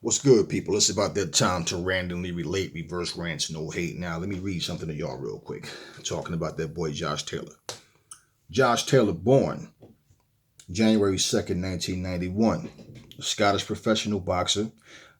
What's good, people? It's about that time to randomly relate, reverse rants, no hate. Now, let me read something to y'all real quick. Talking about that boy Josh Taylor. Josh Taylor, born January 2nd, 1991, a Scottish professional boxer.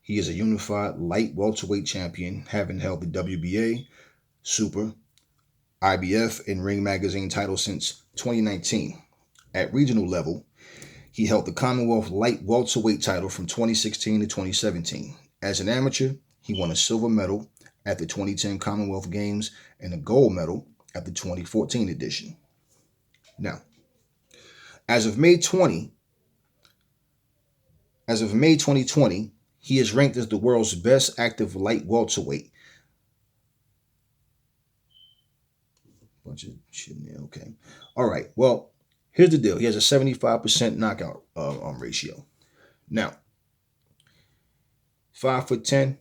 He is a unified light welterweight champion, having held the WBA, Super, IBF, and Ring Magazine titles since 2019. At regional level, he held the Commonwealth Light Welterweight title from 2016 to 2017. As an amateur, he won a silver medal at the 2010 Commonwealth Games and a gold medal at the 2014 edition. Now, as of May 20, as of May 2020, he is ranked as the world's best active light welterweight. Bunch of shit in there. Okay. All right. Well, here's the deal. He has a 75% knockout ratio. Now, 5'10",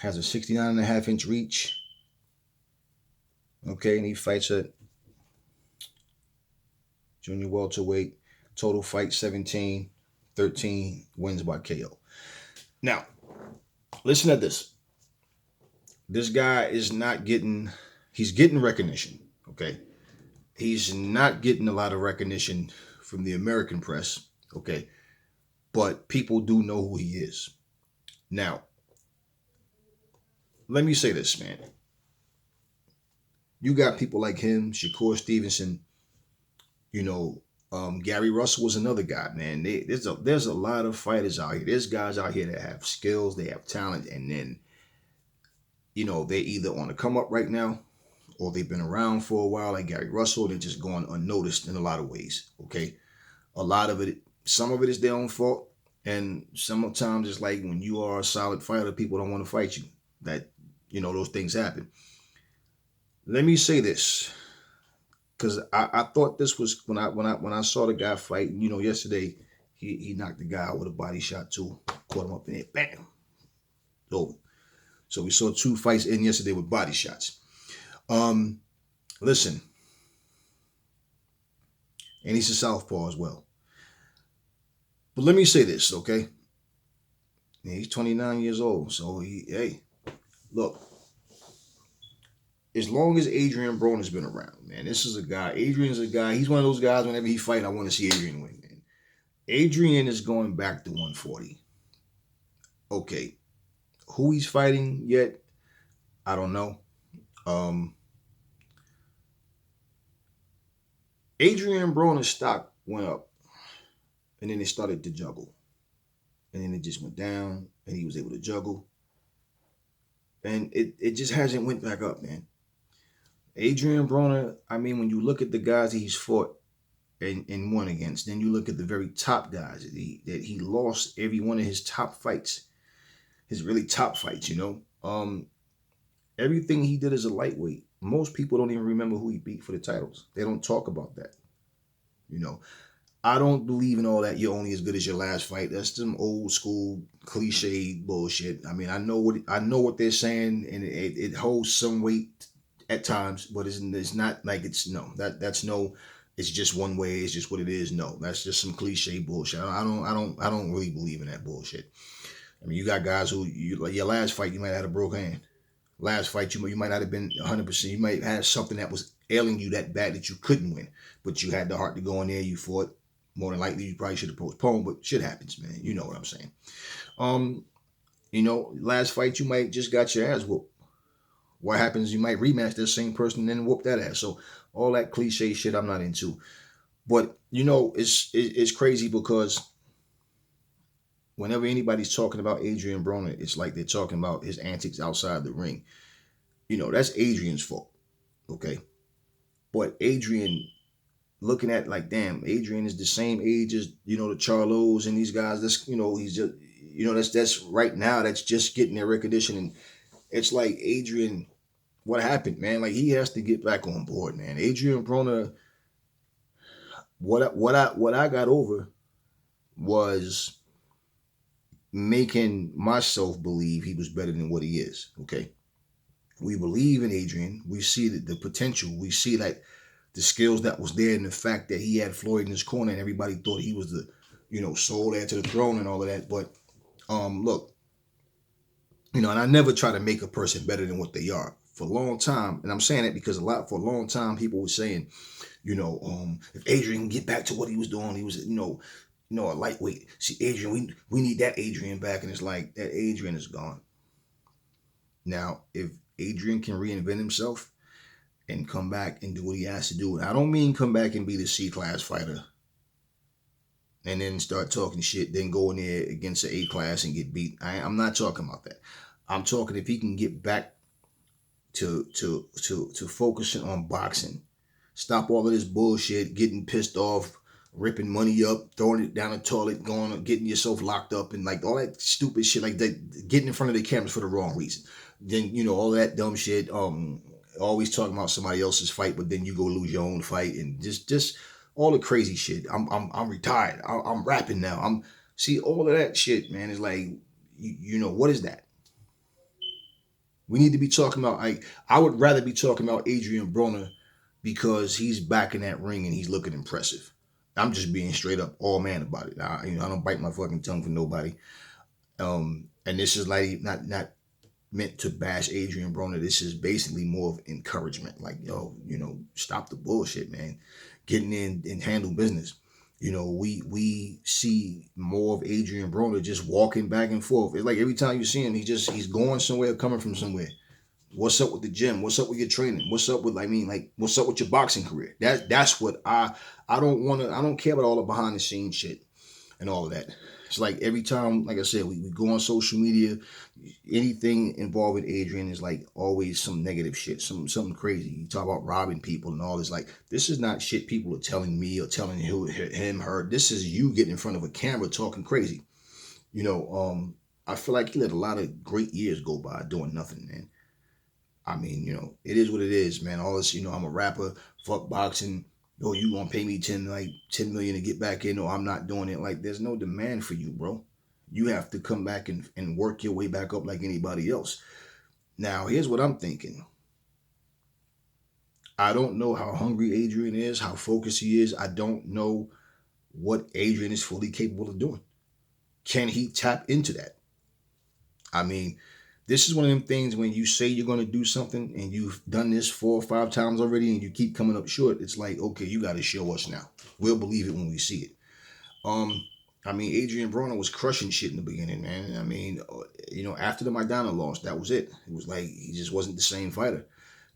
has a 69.5-inch reach. Okay, and he fights at junior welterweight. Total fight 17, 13 wins by KO. Now, listen to this. This guy is not getting, he's getting recognition, okay? He's not getting a lot of recognition from the American press, okay? But people do know who he is. Now, let me say this, man. You got people like him, Shakur Stevenson, Gary Russell was another guy, man. There's a lot of fighters out here. There's guys out here that have skills, they have talent, and then, they're either on the come up right now or they've been around for a while, like Gary Russell. They're just going unnoticed in a lot of ways, okay? A lot of it, some of it is their own fault, and sometimes it's like when you are a solid fighter, people don't want to fight you. That, those things happen. Let me say this, because I thought this was when I saw the guy fight. Yesterday he knocked the guy out with a body shot too, caught him up in it, bam, over. So we saw two fights in yesterday with body shots. Listen, and he's a southpaw as well. But let me say this, okay? Yeah, he's 29 years old, so hey, look. As long as Adrien Broner's been around, man, this is a guy. Adrian's a guy. He's one of those guys. Whenever he fight, I want to see Adrien win, man. Adrien is going back to 140. Okay, who he's fighting yet? I don't know. Adrien Broner's stock went up, and then it started to juggle, and then it just went down, and he was able to juggle, and it just hasn't went back up, man. Adrien Broner, I mean, when you look at the guys that he's fought and won against, then you look at the very top guys that he lost every one of his top fights, his really top fights, everything he did as a lightweight, most people don't even remember who he beat for the titles. They don't talk about that. I don't believe in all that you're only as good as your last fight. That's some old school cliche bullshit. I mean, I know what they're saying, and it holds some weight at times, but it's not like it's it's just one way, it's just what it is. No, that's just some cliche bullshit. I don't really believe in that bullshit. I mean, you got guys who like your last fight, you might have had a broke hand. Last fight, you might not have been 100%. You might have something that was ailing you that bad that you couldn't win, but you had the heart to go in there. You fought. More than likely, you probably should have postponed, but shit happens, man. You know what I'm saying. Last fight, you might just got your ass whooped. What happens, you might rematch that same person and then whoop that ass. So all that cliche shit I'm not into. But, it's crazy because whenever anybody's talking about Adrien Broner, it's like they're talking about his antics outside the ring. That's Adrian's fault, okay? But Adrien, looking at like, damn, Adrien is the same age as, the Charlos and these guys. That's, he's just, that's right now, that's just getting their recognition. And it's like, Adrien, what happened, man? Like, he has to get back on board, man. Adrien Broner, what I got over was making myself believe he was better than what he is, okay? We believe in Adrien. We see the potential. We see like the skills that was there, and the fact that he had Floyd in his corner and everybody thought he was the, sole heir to the throne and all of that. But Look, and I never try to make a person better than what they are. For a long time, and I'm saying that because for a long time, people were saying, if Adrien can get back to what he was doing, he was, a lightweight. See, Adrien, we need that Adrien back, and it's like that Adrien is gone. Now, if Adrien can reinvent himself and come back and do what he has to do, and I don't mean come back and be the C-class fighter and then start talking shit, then go in there against the A-class and get beat. I'm not talking about that. I'm talking if he can get back to focusing on boxing. Stop all of this bullshit, getting pissed off, ripping money up, throwing it down the toilet, getting yourself locked up, and like all that stupid shit, like that, getting in front of the cameras for the wrong reason. Then all that dumb shit. Always talking about somebody else's fight, but then you go lose your own fight, and just all the crazy shit. I'm retired. I'm rapping now. See all of that shit, man. Is like, what is that? We need to be talking about, like, I would rather be talking about Adrien Broner because he's back in that ring and he's looking impressive. I'm just being straight up all man about it. I don't bite my fucking tongue for nobody. And this is like not meant to bash Adrien Broner. This is basically more of encouragement. Like, yo, stop the bullshit, man. Getting in and handle business. We see more of Adrien Broner just walking back and forth. It's like every time you see him, he's going somewhere, coming from somewhere. What's up with the gym? What's up with your training? What's up with what's up with your boxing career? That's what I don't care about all the behind the scenes shit and all of that. It's like every time, like I said, we go on social media, anything involving Adrien is like always some negative shit, something crazy. You talk about robbing people and all this. Like, this is not shit people are telling me or telling him, her. This is you getting in front of a camera talking crazy. I feel like he let a lot of great years go by doing nothing, man. I mean, it is what it is, man. All this, I'm a rapper, fuck boxing. Oh, you gonna pay me 10 million to get back in? Or I'm not doing it. Like, there's no demand for you, bro. You have to come back and work your way back up like anybody else. Now, here's what I'm thinking. I don't know how hungry Adrien is, how focused he is. I don't know what Adrien is fully capable of doing. Can he tap into that? I mean, this is one of them things when you say you're going to do something and you've done this 4 or 5 times already and you keep coming up short. It's like, okay, you got to show us now. We'll believe it when we see it. Adrien Broner was crushing shit in the beginning, man. After the Maidana loss, that was it. It was like he just wasn't the same fighter.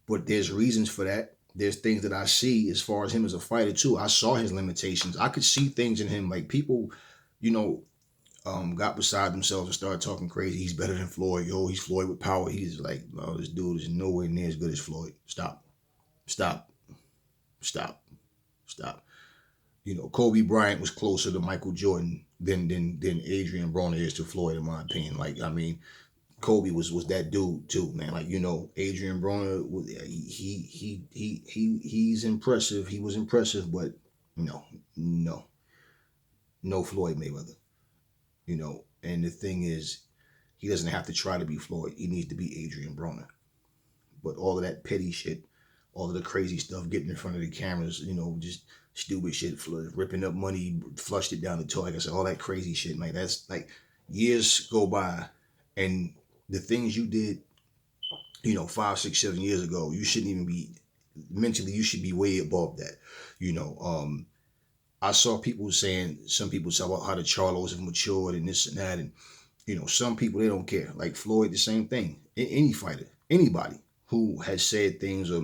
But there's reasons for that. There's things that I see as far as him as a fighter too. I saw his limitations. I could see things in him, like people, got beside themselves and started talking crazy. He's better than Floyd. Yo, he's Floyd with power. He's like, no, this dude is nowhere near as good as Floyd. Stop. Kobe Bryant was closer to Michael Jordan than Adrien Broner is to Floyd, in my opinion. Like, Kobe was that dude too, man. Like, Adrien Broner, he's impressive. He was impressive, but no Floyd Mayweather. And the thing is, he doesn't have to try to be Floyd. He needs to be Adrien Broner. But all of that petty shit, all of the crazy stuff, getting in front of the cameras, just stupid shit, ripping up money, flushed it down the toilet. Like I said, all that crazy shit, man. That's like years go by, and the things you did, 5, 6, 7 years ago, you shouldn't even be mentally. You should be way above that. I saw some people talk about how the Charlos have matured and this and that. And, some people, they don't care. Like Floyd, the same thing. Any fighter, anybody who has said things or,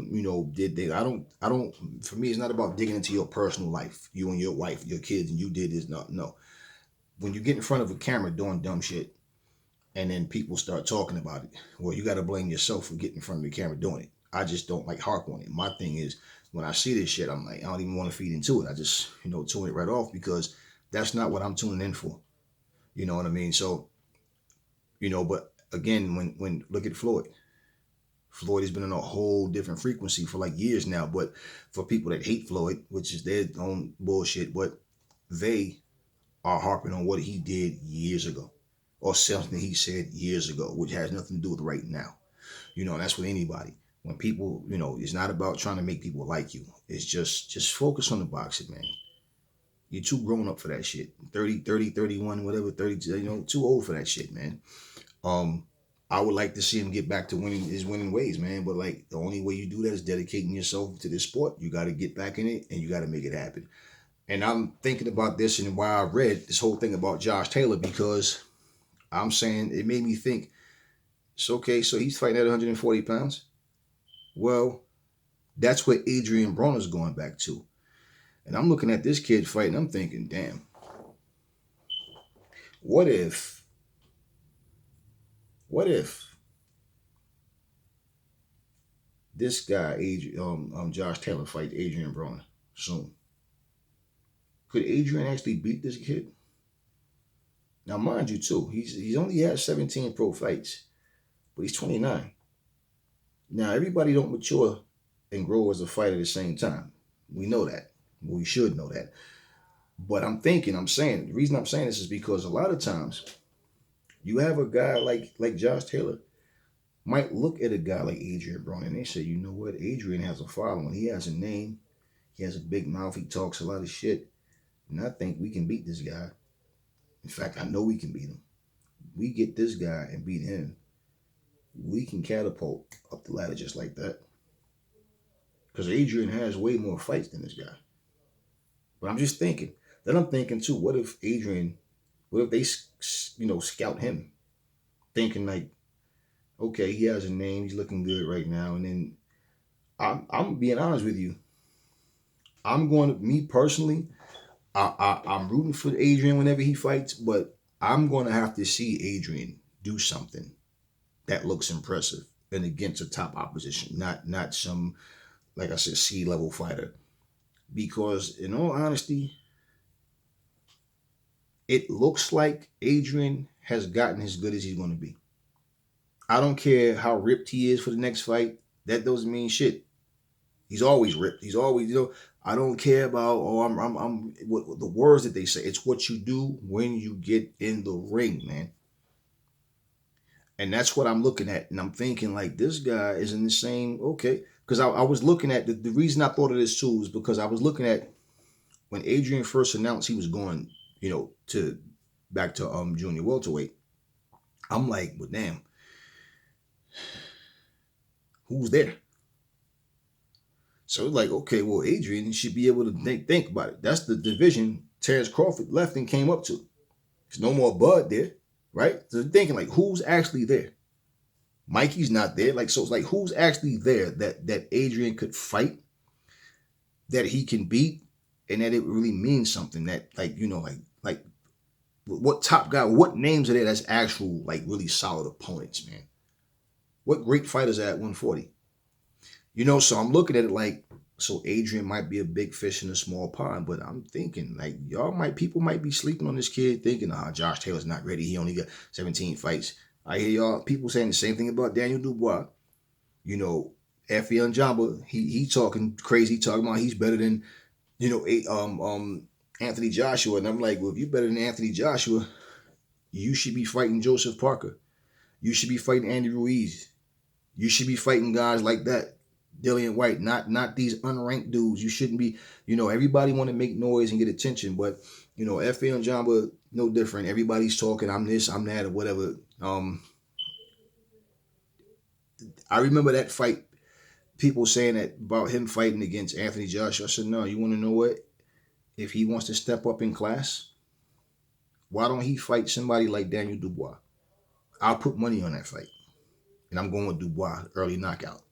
did things. For me, it's not about digging into your personal life, you and your wife, your kids, and you did this. No. When you get in front of a camera doing dumb shit and then people start talking about it, well, you got to blame yourself for getting in front of the camera doing it. I just don't like harp on it. My thing is, when I see this shit, I'm like, I don't even want to feed into it. I just, tune it right off because that's not what I'm tuning in for. You know what I mean? So, but again, when look at Floyd. Floyd has been on a whole different frequency for like years now. But for people that hate Floyd, which is their own bullshit, but they are harping on what he did years ago or something he said years ago, which has nothing to do with right now. That's with anybody. When people, it's not about trying to make people like you. It's just focus on the boxing, man. You're too grown up for that shit. 30, 31, whatever, 32, too old for that shit, man. Um, I would like to see him get back to winning ways, man. But like the only way you do that is dedicating yourself to this sport. You got to get back in it and you got to make it happen. And I'm thinking about this and why I read this whole thing about Josh Taylor because I'm saying it made me think. It's okay, so he's fighting at 140 pounds. Well, that's what Adrien Broner's going back to. And I'm looking at this kid fighting. I'm thinking, damn, what if this guy, Josh Taylor, fight Adrien Broner soon? Could Adrien actually beat this kid? Now, mind you, too, he's only had 17 pro fights, but he's 29. Now, everybody don't mature and grow as a fighter at the same time. We know that. We should know that. But I'm saying, the reason I'm saying this is because a lot of times you have a guy like Josh Taylor might look at a guy like Adrien Broner and they say, you know what, Adrien has a following. He has a name. He has a big mouth. He talks a lot of shit. And I think we can beat this guy. In fact, I know we can beat him. We get this guy and beat him. We can catapult up the ladder just like that. Because Adrien has way more fights than this guy. But I'm just thinking. Then I'm thinking too, what if they, scout him? Thinking like, okay, he has a name, he's looking good right now. And then I'm being honest with you. Me personally, I'm rooting for Adrien whenever he fights, but I'm going to have to see Adrien do something that looks impressive and against a top opposition, not some, like I said, C-level fighter. Because in all honesty, it looks like Adrien has gotten as good as he's going to be. I don't care how ripped he is for the next fight. That doesn't mean shit. He's always ripped. He's always, I don't care about, I'm what the words that they say. It's what you do when you get in the ring, man. And that's what I'm looking at. And I'm thinking like this guy is in the same, okay. Because I was looking at, the reason I thought of this too is because I was looking at when Adrien first announced he was going, back to junior welterweight. I'm like, well, damn, who's there? So it's like, okay, well, Adrien should be able to think about it. That's the division Terrence Crawford left and came up to. There's no more Bud there, right? So thinking like, who's actually there? Mikey's not there. Like, so it's like, who's actually there that Adrien could fight, that he can beat, and that it really means something, that like what top guy, what names are there that's actual, like really solid opponents, man? What great fighters are at 140? So I'm looking at it like, so Adrien might be a big fish in a small pond, but I'm thinking like people might be sleeping on this kid thinking, Josh Taylor's not ready. He only got 17 fights. I hear people saying the same thing about Daniel Dubois. Effie Njamba, he talking crazy, talking about he's better than, Anthony Joshua. And I'm like, well, if you're better than Anthony Joshua, you should be fighting Joseph Parker. You should be fighting Andy Ruiz. You should be fighting guys like that. Dillian White, not these unranked dudes. You shouldn't be, everybody want to make noise and get attention, but, Effie Njamba, no different. Everybody's talking, I'm this, I'm that, or whatever. I remember that fight, people saying that about him fighting against Anthony Joshua. I said, no, you want to know what? If he wants to step up in class, why don't he fight somebody like Daniel Dubois? I'll put money on that fight. And I'm going with Dubois, early knockout.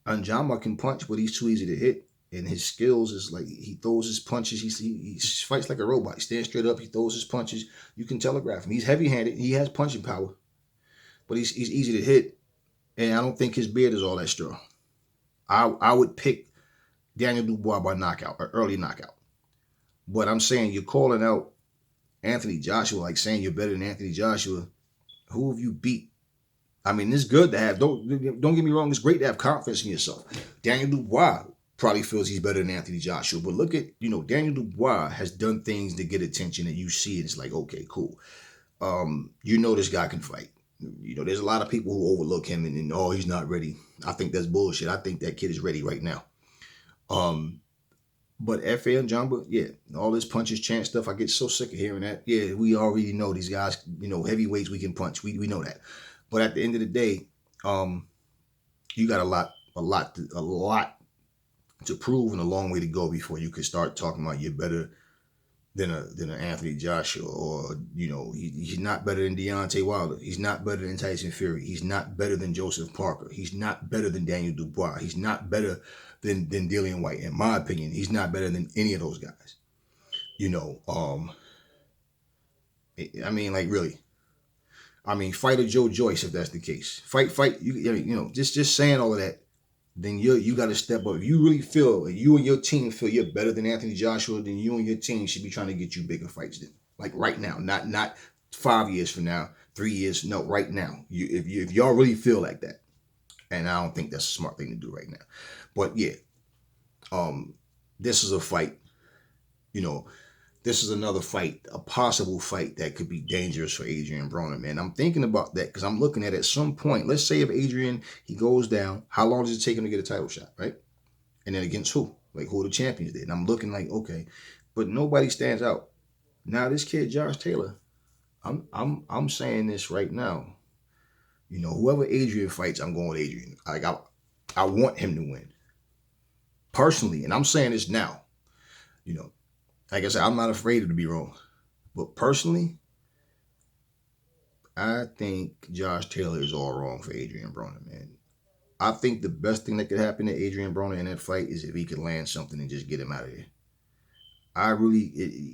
Njama can punch, but he's too easy to hit. And his skills is like, he throws his punches. He fights like a robot. He stands straight up. He throws his punches. You can telegraph him. He's heavy-handed. He has punching power. But he's easy to hit. And I don't think his beard is all that strong. I would pick Daniel Dubois by knockout, or early knockout. But I'm saying you're calling out Anthony Joshua, like saying you're better than Anthony Joshua. Who have you beat? I mean, it's good to have, don't get me wrong, it's great to have confidence in yourself. Daniel Dubois probably feels he's better than Anthony Joshua. But look at, Daniel Dubois has done things to get attention, and you see it. It's like, okay, cool. This guy can fight. There's a lot of people who overlook him and he's not ready. I think that's bullshit. I think that kid is ready right now. But FA and Jumbo, yeah, all this punches chant stuff, I get so sick of hearing that. Yeah, we already know these guys, heavyweights we can punch. We know that. But at the end of the day, you got a lot to prove and a long way to go before you can start talking about you're better than an Anthony Joshua, or he's not better than Deontay Wilder. He's not better than Tyson Fury. He's not better than Joseph Parker. He's not better than Daniel Dubois. He's not better than Dillian White. In my opinion, he's not better than any of those guys. I mean, like, really. I mean, fight a Joe Joyce if that's the case. Fight. Just saying all of that. Then you got to step up. If you really feel, you and your team feel you're better than Anthony Joshua, then you and your team should be trying to get you bigger fights. Then, like right now, not 5 years from now, 3 years. No, right now. If y'all really feel like that, and I don't think that's a smart thing to do right now. But yeah, this is a fight. This is another fight, a possible fight that could be dangerous for Adrien Broner, man. I'm thinking about that because I'm looking at some point. Let's say if Adrien, he goes down, how long does it take him to get a title shot, right? And then against who? Like, who are the champions there? And I'm looking like, okay, but nobody stands out. Now this kid, Josh Taylor, I'm saying this right now. Whoever Adrien fights, I'm going with Adrien. Like, I want him to win. Personally, and I'm saying this now, like I said, I'm not afraid to be wrong. But personally, I think Josh Taylor is all wrong for Adrien Broner, man. I think the best thing that could happen to Adrien Broner in that fight is if he could land something and just get him out of there.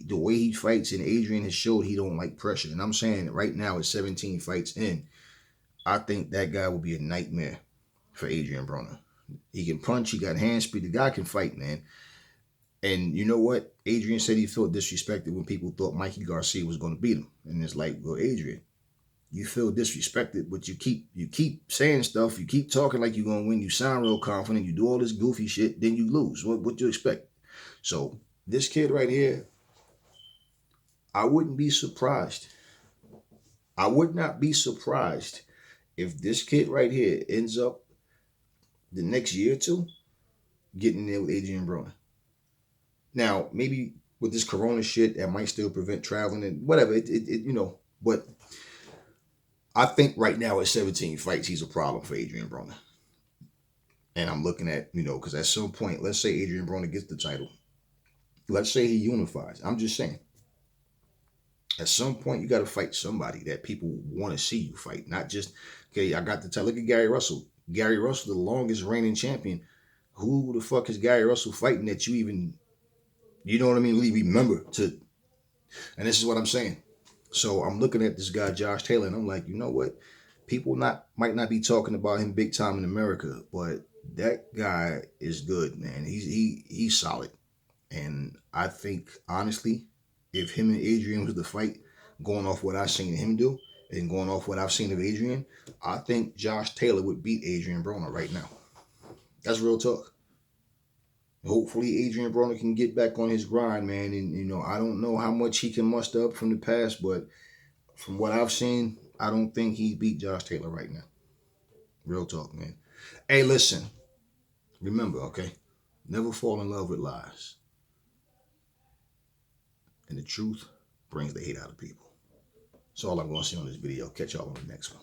The way he fights, and Adrien has showed he don't like pressure. And I'm saying right now at 17 fights in, I think that guy will be a nightmare for Adrien Broner. He can punch, he got hand speed. The guy can fight, man. And you know what? Adrien said he felt disrespected when people thought Mikey Garcia was going to beat him. And it's like, well, Adrien, you feel disrespected, but you keep saying stuff. You keep talking like you're going to win. You sound real confident. You do all this goofy shit. Then you lose. What do you expect? So this kid right here, I wouldn't be surprised. I would not be surprised if this kid right here ends up the next year or two getting there with Adrien Broner. Now, maybe with this corona shit, that might still prevent traveling and whatever. But I think right now at 17 fights, he's a problem for Adrien Broner. And I'm looking at, because at some point, let's say Adrien Broner gets the title. Let's say he unifies. I'm just saying. At some point, you got to fight somebody that people want to see you fight. Not just, okay, I got the title. Look at Gary Russell. Gary Russell, the longest reigning champion. Who the fuck is Gary Russell fighting that you even... You know what I mean? Really remember to, and this is what I'm saying. So I'm looking at this guy, Josh Taylor, and I'm like, you know what? People might not be talking about him big time in America, but that guy is good, man. He's solid. And I think, honestly, if him and Adrien was the fight, going off what I've seen him do, and going off what I've seen of Adrien, I think Josh Taylor would beat Adrien Broner right now. That's real talk. Hopefully Adrien Broner can get back on his grind, man. And, I don't know how much he can muster up from the past, but from what I've seen, I don't think he beat Josh Taylor right now. Real talk, man. Hey, listen. Remember, okay? Never fall in love with lies. And the truth brings the hate out of people. That's all I'm going to say on this video. Catch y'all on the next one.